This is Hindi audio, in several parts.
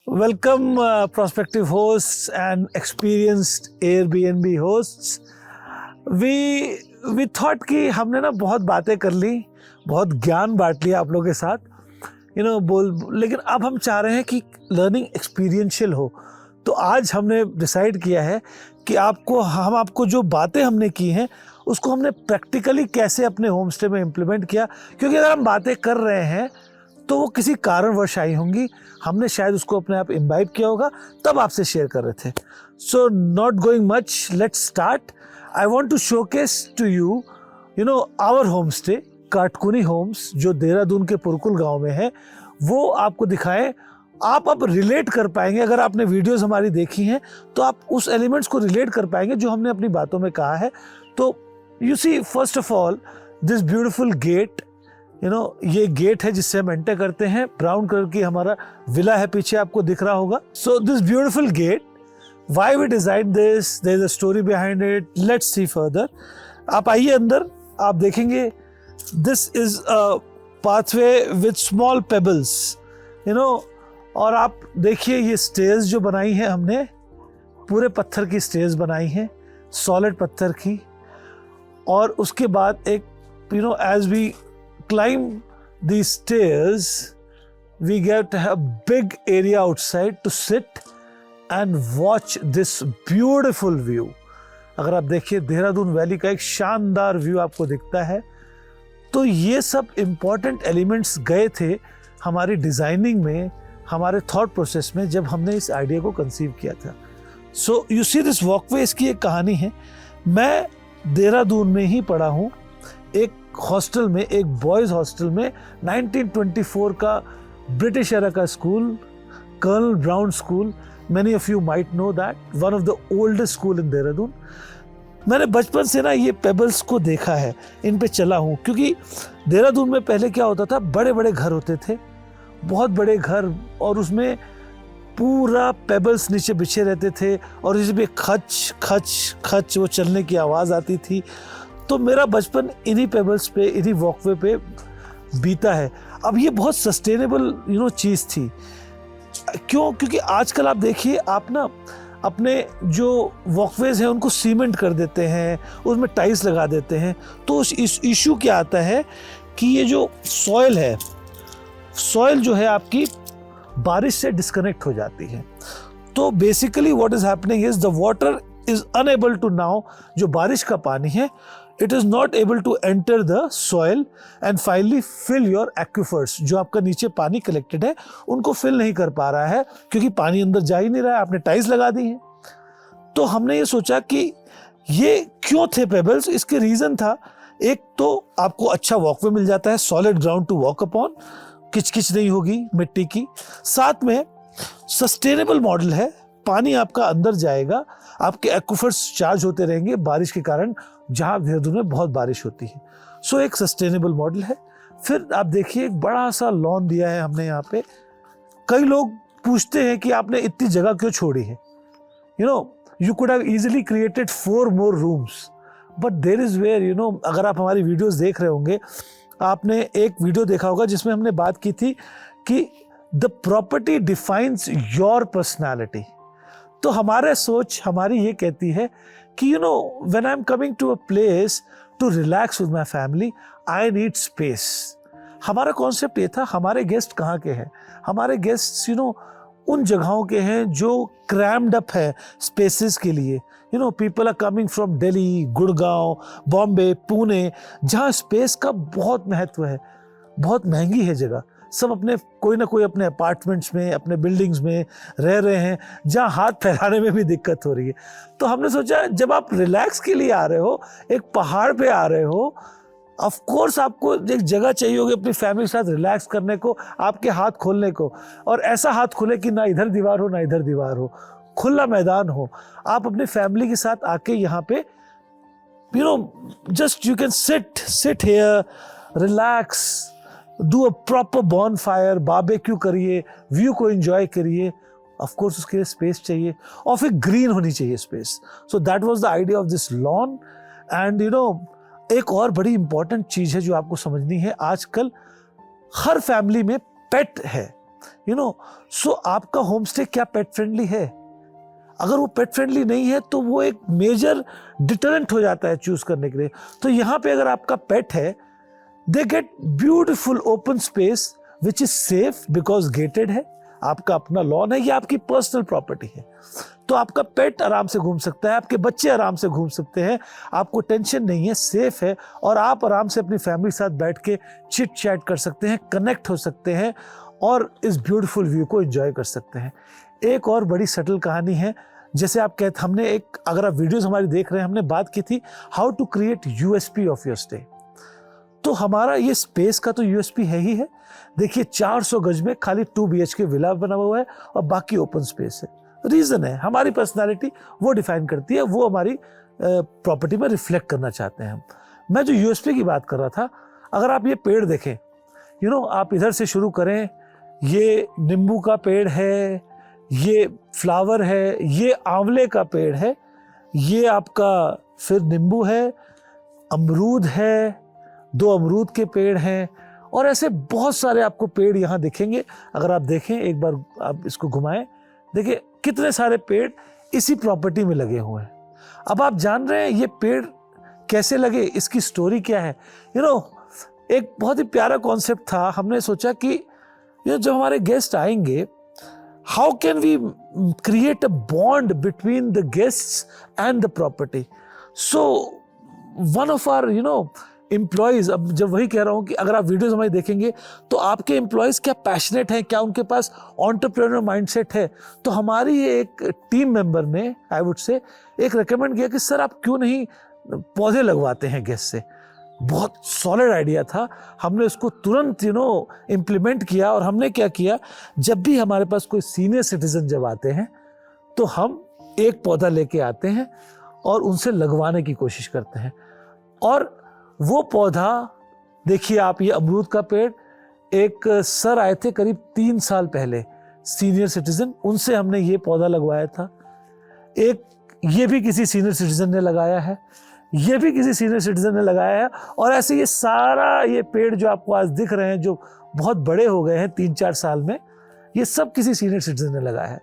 Welcome, prospective hosts and experienced Airbnb hosts. We thought कि हमने ना बहुत बातें कर ली, बहुत ज्ञान बांट लिया आप लोगों के साथ, लेकिन अब हम चाह रहे हैं कि लर्निंग एक्सपीरियंशियल हो। तो आज हमने डिसाइड किया है कि हम आपको जो बातें हमने की हैं उसको हमने प्रैक्टिकली कैसे अपने होम स्टे में इम्प्लीमेंट किया, क्योंकि अगर हम बातें कर रहे हैं तो वो किसी कारणवश आई होंगी, हमने शायद उसको अपने आप इम्बाइब किया होगा, तब आपसे शेयर कर रहे थे। So not going much, let's start. I want to showcase to you our home stay Kathkuni homes, जो देहरादून के पुरकुल गांव में है, वो आपको दिखाएं। आप अब रिलेट कर पाएंगे, अगर आपने वीडियोस हमारी देखी हैं तो आप उस एलिमेंट्स को रिलेट कर पाएंगे जो हमने अपनी बातों में कहा है। तो you see, first of all this beautiful gate, ये गेट है जिससे हम एंटर करते हैं। ब्राउन कलर की हमारा विला है, पीछे आपको दिख रहा होगा। So this beautiful gate, why we design this, there is a story behind it. Let's see further. आप आइए अंदर, आप देखेंगे this is a pathway with small pebbles, और आप देखिए ये स्टेयर्स जो बनाई है हमने, पूरे पत्थर की स्टेयर्स बनाई हैं, सॉलिड पत्थर की। और उसके बाद एक as we climb these stairs, we get a big area outside to sit and watch this beautiful view. अगर आप देखिए देहरादून वैली का एक शानदार व्यू आपको दिखता है। तो ये सब इम्पॉर्टेंट एलिमेंट्स गए थे हमारी डिजाइनिंग में, हमारे थॉट प्रोसेस में, जब हमने इस आइडिया को कंसीव किया था। So you see this walkway, इसकी एक कहानी है। मैं देहरादून में ही पढ़ा हूँ, एक हॉस्टल में, एक बॉयज हॉस्टल में, 1924 का ब्रिटिश एरा का school, Colonel Brown School. Many of you might know that, one of the oldest school in Dehradun. मैंने बचपन से ना ये पेबल्स को देखा है, इन पे चला हूँ, क्योंकि देहरादून में पहले क्या होता था, बड़े बड़े घर होते थे, बहुत बड़े घर, और उसमें पूरा पेबल्स नीचे बिछे रहते थे, और इसमें खच खच खच वो चलने की आवाज़ आती थी। तो मेरा बचपन इन्हीं पेबल्स पे, इन्हीं वॉकवे पे बीता है। अब ये बहुत सस्टेनेबल चीज़ थी। क्यों? क्योंकि आजकल आप देखिए, आप ना अपने जो वॉकवेज हैं उनको सीमेंट कर देते हैं, उसमें टाइल्स लगा देते हैं। तो इस इशू क्या आता है कि ये जो सॉइल है, सॉइल जो है आपकी बारिश से डिस्कनेक्ट हो जाती है। तो basically what is happening is the water is unable to now, जो बारिश का पानी है, it is not able to enter the soil and finally fill your aquifers, जो आपका नीचे पानी कलेक्टेड है उनको फिल नहीं कर पा रहा है, क्योंकि पानी अंदर जा ही नहीं रहा है, आपने टाइल्स लगा दी है। तो हमने ये सोचा कि ये क्यों थे पेबल्स। इसके रीजन था, एक तो आपको अच्छा वॉकवे मिल जाता है, solid ground to walk upon, किचकिच नहीं होगी मिट्टी की। साथ में सस्टेनेबल मॉडल है, पानी आपका अंदर जाएगा, आपके एक्विफर्स चार्ज होते रहेंगे बारिश के कारण, जहाँ देहरादून में बहुत बारिश होती है। सो एक सस्टेनेबल मॉडल है। फिर आप देखिए, एक बड़ा सा लॉन दिया है हमने यहाँ पे। कई लोग पूछते हैं कि आपने इतनी जगह क्यों छोड़ी है, you could have easily created 4 more rooms, but there is where, अगर आप हमारी वीडियोस देख रहे होंगे, आपने एक वीडियो देखा होगा जिसमें हमने बात की थी कि the property defines your personality. तो हमारा सोच हमारी ये कहती है कि when I am coming to a place to relax with my family, I need space. हमारा कॉन्सेप्ट ये था, हमारे गेस्ट कहाँ के हैं, हमारे गेस्ट उन जगहों के हैं जो क्रैम्ड अप है स्पेसेस के लिए। People are coming from Delhi, Gurgaon, Bombay, Pune, जहाँ स्पेस का बहुत महत्व है, बहुत महंगी है जगह। सब अपने कोई ना कोई अपने अपार्टमेंट्स में, अपने बिल्डिंग्स में रह रहे हैं, जहाँ हाथ फैलाने में भी दिक्कत हो रही है। तो हमने सोचा, जब आप रिलैक्स के लिए आ रहे हो, एक पहाड़ पे आ रहे हो, ऑफ कोर्स आपको एक जगह चाहिए होगी अपनी फैमिली के साथ रिलैक्स करने को, आपके हाथ खोलने को, और ऐसा हाथ खोले कि ना इधर दीवार हो ना इधर दीवार हो, खुला मैदान हो। आप अपने फैमिली के साथ आके यहाँ पे just you can sit here, relax, do a proper bonfire, barbecue करिए, व्यू को एंजॉय करिए। ऑफ कोर्स उसके लिए स्पेस चाहिए, और फिर ग्रीन होनी चाहिए space. So that was the idea of this lawn. And एक और बड़ी इंपॉर्टेंट चीज है जो आपको समझनी है, आजकल हर फैमिली में पेट है, सो आपका होम स्टे क्या पेट फ्रेंडली है? अगर वो पेट फ्रेंडली नहीं है तो वो एक मेजर डिटरेंट हो जाता है चूज करने के लिए। तो यहाँ पे अगर आपका पेट है, they get beautiful open space which is safe because gated है, आपका अपना लॉन है, या आपकी पर्सनल प्रॉपर्टी है। तो आपका पेट आराम से घूम सकता है, आपके बच्चे आराम से घूम सकते हैं, आपको टेंशन नहीं है, सेफ है, और आप आराम से अपनी फैमिली के साथ बैठ के चिट चैट कर सकते हैं, कनेक्ट हो सकते हैं और इस ब्यूटीफुल व्यू को एंजॉय कर सकते हैं। एक और बड़ी सटल कहानी है, जैसे आप कहते, हमने एक, अगर आप वीडियोस हमारी देख रहे हैं, हमने बात की थी how to create USP of your stay. तो हमारा ये स्पेस का तो यूएसपी है ही है। देखिए 400 गज में खाली 2 BHK विला बना हुआ है और बाकी ओपन स्पेस है। रीजन है हमारी पर्सनालिटी, वो डिफाइन करती है, वो हमारी प्रॉपर्टी में रिफ्लेक्ट करना चाहते हैं हम। मैं जो यूएसपी की बात कर रहा था, अगर आप ये पेड़ देखें, आप इधर से शुरू करें, ये नींबू का पेड़ है, ये फ्लावर है, ये आंवले का पेड़ है, ये आपका फिर नींबू है, अमरूद है, 2 अमरूद के पेड़ हैं, और ऐसे बहुत सारे आपको पेड़ यहाँ दिखेंगे। अगर आप देखें, एक बार आप इसको घुमाएं, देखिए कितने सारे पेड़ इसी प्रॉपर्टी में लगे हुए हैं। अब आप जान रहे हैं ये पेड़ कैसे लगे, इसकी स्टोरी क्या है। एक बहुत ही प्यारा कॉन्सेप्ट था। हमने सोचा कि जब हमारे गेस्ट आएंगे, how can we create a bond between the guests and the property. So one of our employees, अब जब वही कह रहा हूं कि अगर आप वीडियोस हमारी देखेंगे तो आपके एम्प्लॉयज क्या पैशनेट हैं, क्या उनके पास एंटरप्रेन्योर माइंडसेट है। तो हमारी एक टीम मेंबर ने, आई वुड से, एक रेकमेंड किया कि सर आप क्यों नहीं पौधे लगवाते हैं गेस्ट से। बहुत सॉलिड आइडिया था, हमने उसको तुरंत इम्प्लीमेंट किया। और हमने क्या किया, जब भी हमारे पास कोई सीनियर सिटीजन जब आते हैं तो हम एक पौधा लेके आते हैं और उनसे लगवाने की कोशिश करते हैं। और वो पौधा, देखिए आप, ये अमरूद का पेड़, एक सर आए थे करीब 3 साल पहले, सीनियर सिटीजन, उनसे हमने ये पौधा लगवाया था। एक ये भी किसी सीनियर सिटीजन ने लगाया है, ये भी किसी सीनियर सिटीजन ने लगाया है, और ऐसे ये सारा ये पेड़ जो आपको आज दिख रहे हैं, जो बहुत बड़े हो गए हैं 3-4 साल में, ये सब किसी सीनियर सिटीजन ने लगाया है।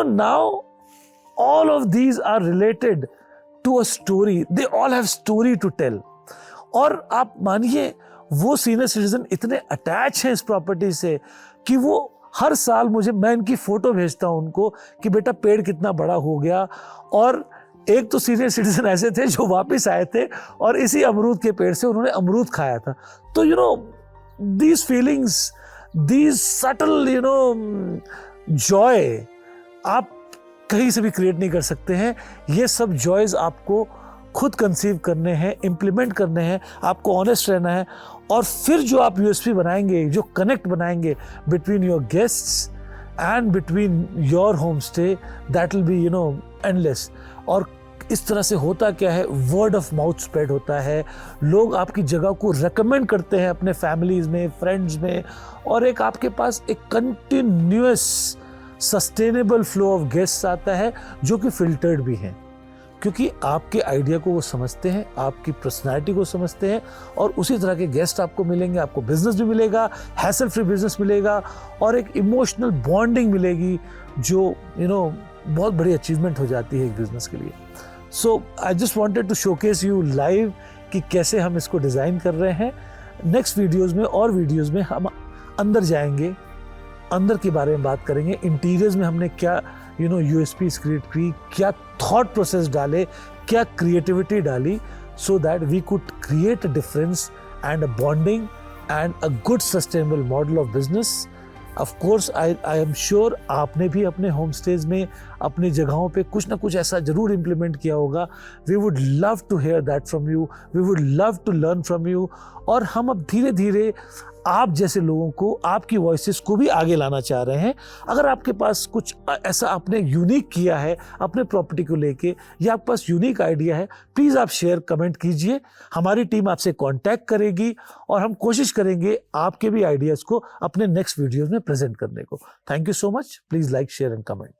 Now all of these are related to a story. They all have story to tell. और आप मानिए वो सीनियर सिटीजन इतने अटैच हैं इस प्रॉपर्टी से कि वो हर साल मैं इनकी फोटो भेजता हूं उनको कि बेटा पेड़ कितना बड़ा हो गया। और एक तो सीनियर सिटीजन ऐसे थे जो वापस आए थे और इसी अमरूद के पेड़ से उन्होंने अमरूद खाया था। तो these feelings, these subtle joy आप कहीं से भी क्रिएट नहीं कर सकते हैं। ये सब जॉयज आपको खुद कंसीव करने हैं, इम्प्लीमेंट करने हैं, आपको ऑनेस्ट रहना है। और फिर जो आप यूएसपी बनाएंगे, जो कनेक्ट बनाएंगे between your guests and between your home stay, that will be endless. और इस तरह से होता क्या है, वर्ड ऑफ माउथ स्प्रेड होता है, लोग आपकी जगह को रेकमेंड करते हैं अपने फैमिलीज में, फ्रेंड्स में, और एक आपके पास एक continuous sustainable flow of guests आता है जो कि फिल्टर्ड भी हैं, क्योंकि आपके आइडिया को वो समझते हैं, आपकी पर्सनालिटी को समझते हैं, और उसी तरह के गेस्ट आपको मिलेंगे। आपको बिजनेस भी मिलेगा, हैसल फ्री बिजनेस मिलेगा, और एक इमोशनल बॉन्डिंग मिलेगी जो बहुत बड़ी अचीवमेंट हो जाती है एक बिजनेस के लिए। So I just wanted to showcase you live कि कैसे हम इसको डिज़ाइन कर रहे हैं। नेक्स्ट वीडियोज़ में और वीडियोज़ में हम अंदर जाएंगे, अंदर के बारे में बात करेंगे, इंटीरियर्स में हमने क्या यूएसपीज क्रिएट की, क्या थॉट प्रोसेस डाले, क्या क्रिएटिविटी डाली, so that we could create a difference and a bonding and a good sustainable model of business. Of course I am sure आपने भी अपने होम स्टेज में, अपनी जगहों पे कुछ ना कुछ ऐसा जरूर इम्प्लीमेंट किया होगा। We would love to hear that from you, we would love to learn from you. और हम अब धीरे धीरे आप जैसे लोगों को, आपकी वॉइसेस को भी आगे लाना चाह रहे हैं। अगर आपके पास कुछ ऐसा आपने यूनिक किया है अपने प्रॉपर्टी को लेके, या आपके पास यूनिक आइडिया है, प्लीज़ आप शेयर, कमेंट कीजिए। हमारी टीम आपसे कांटेक्ट करेगी और हम कोशिश करेंगे आपके भी आइडियाज़ को अपने नेक्स्ट वीडियोज़ में प्रेजेंट करने को। Thank you so much. Please like, share and comment.